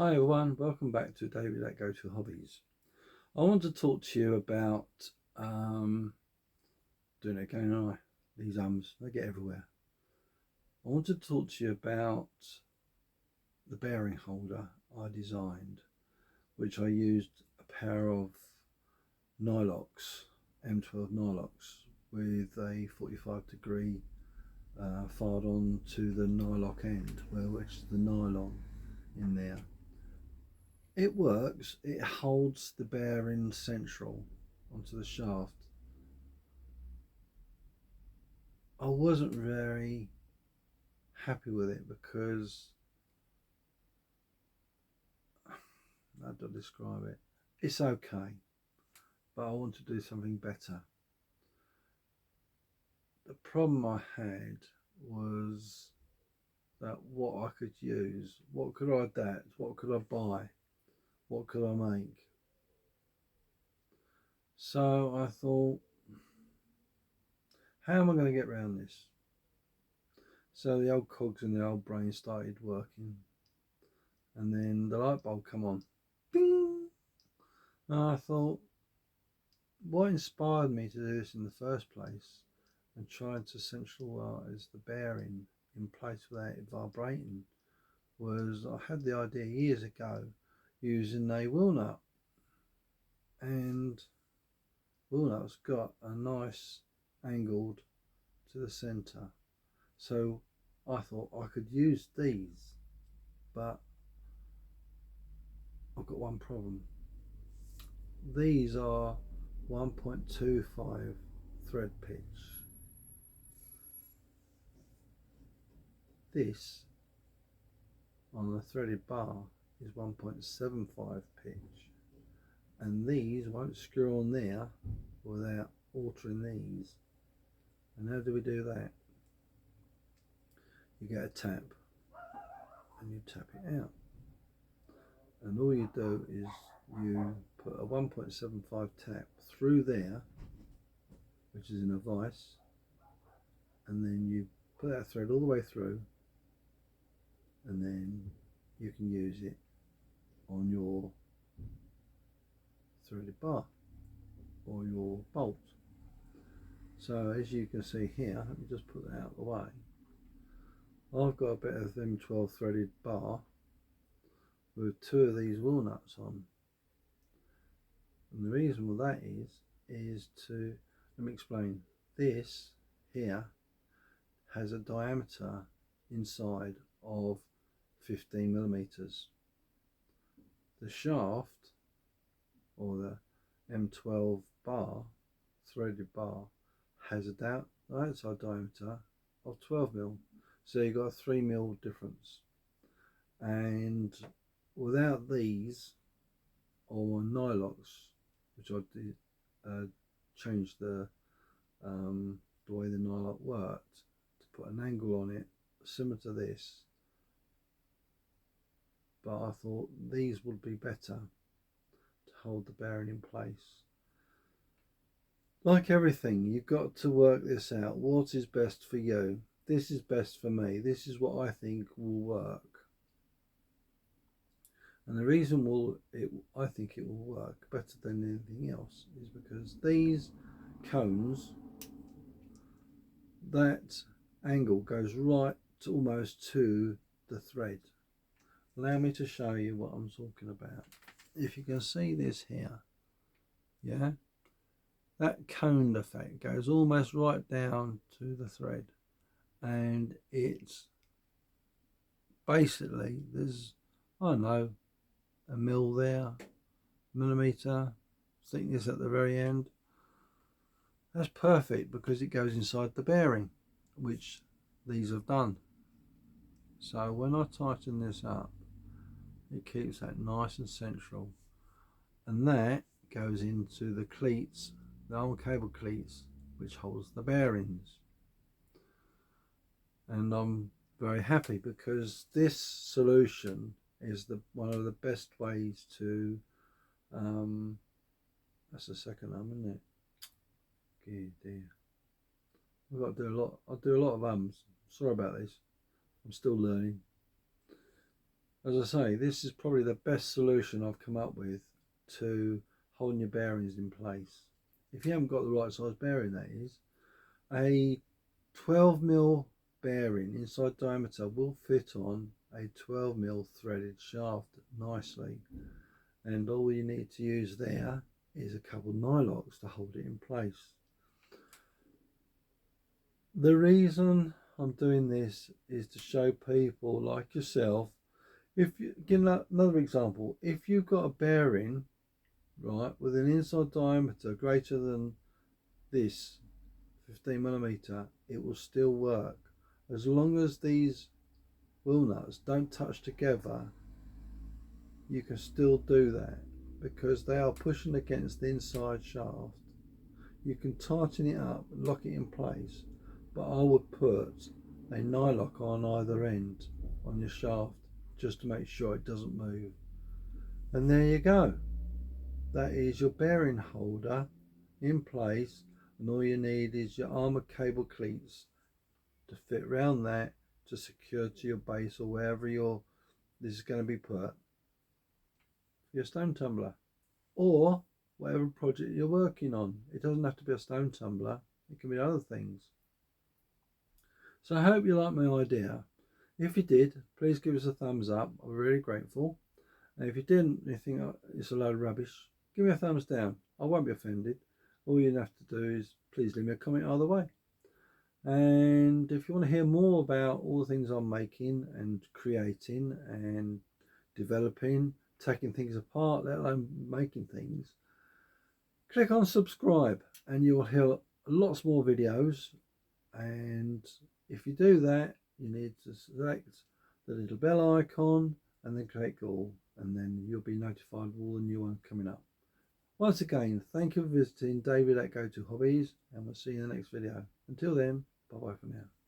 Hi everyone, welcome back to David at Go To Hobbies. I want to talk to you about doing it again, aren't I? These they get everywhere. I want to talk to you about the bearing holder I designed, which I used a pair of Nylox, M12 Nylox, with a 45-degree fired on to the nylock end, which is the nylon in there. It works, it holds the bearing central onto the shaft. I wasn't very happy with it because, how do I describe it? It's okay, but I want to do something better. The problem I had was that what I could use, what could I adapt, what could I buy, what could I make? So I thought, how am I going to get around this? So the old cogs in the old brain started working, and then the light bulb come on. Bing! And I thought, what inspired me to do this in the first place and trying to centralise the bearing in place without it vibrating was I had the idea years ago using a wheel nut, and wheel nut's got a nice angled to the centre, so I thought I could use these, but I've got one problem. These are 1.25 thread pitch. This on the threaded bar is 1.75 pitch, and these won't screw on there without altering these. And how do we do that? You get a tap and you tap it out, and all you do is you put a 1.75 tap through there, which is in a vise, and then you put that thread all the way through, and then you can use it on your threaded bar or your bolt. So as you can see here, let me just put that out of the way. I've got a bit of M12 threaded bar with two of these wheel nuts on, and the reason for that is to, let me explain. This here has a diameter inside of 15 millimeters. The shaft, or the M12 bar, threaded bar, has a outside diameter of 12 mil, so you've got a 3 mil difference. And without these, or Nylox, which I did change the way the nylock worked to put an angle on it similar to this, but I thought these would be better to hold the bearing in place. Like everything, you've got to work this out. What is best for you? This is best for me. This is what I think will work. And the reason I think it will work better than anything else is because these cones, that angle goes right to almost to the thread. Allow me to show you what I'm talking about. If you can see this here, yeah, that cone effect goes almost right down to the thread, and it's basically, there's, I don't know, a mil there, millimeter thickness at the very end. That's perfect because it goes inside the bearing, which these have done. So when I tighten this up, it keeps that nice and central, and that goes into the cleats, the old cable cleats, which holds the bearings. And I'm very happy because this solution is one of the best ways to that's the second isn't it? Good dear. I've got to do a lot of ums. Sorry about this. I'm still learning. as I say, this is probably the best solution I've come up with to holding your bearings in place. If you haven't got the right size bearing, that is, a 12mm bearing inside diameter will fit on a 12mm threaded shaft nicely, and all you need to use there is a couple of nylocks to hold it in place. The reason I'm doing this is to show people like yourself, if you give another example, if you've got a bearing right with an inside diameter greater than this 15mm, it will still work as long as these wheel nuts don't touch together. You can still do that because they are pushing against the inside shaft. You can tighten it up and lock it in place, but I would put a nylock on either end on your shaft just to make sure it doesn't move. And there you go, that is your bearing holder in place, and all you need is your armoured cable cleats to fit around that to secure to your base or wherever this is going to be put, your stone tumbler or whatever project you're working on. It doesn't have to be a stone tumbler, it can be other things. So I hope you like my idea. If you did, please give us a thumbs up, I'm really grateful. And if you didn't, you think it's a load of rubbish, give me a thumbs down, I won't be offended. All you have to do is please leave me a comment either way. And if you want to hear more about all the things I'm making and creating and developing, taking things apart, let alone making things, click on subscribe and you will hear lots more videos. And if you do that, you need to select the little bell icon and then click all, and then you'll be notified of all the new ones coming up. Once again, thank you for visiting David at Go To Hobbies, and we'll see you in the next video. Until then, bye bye for now.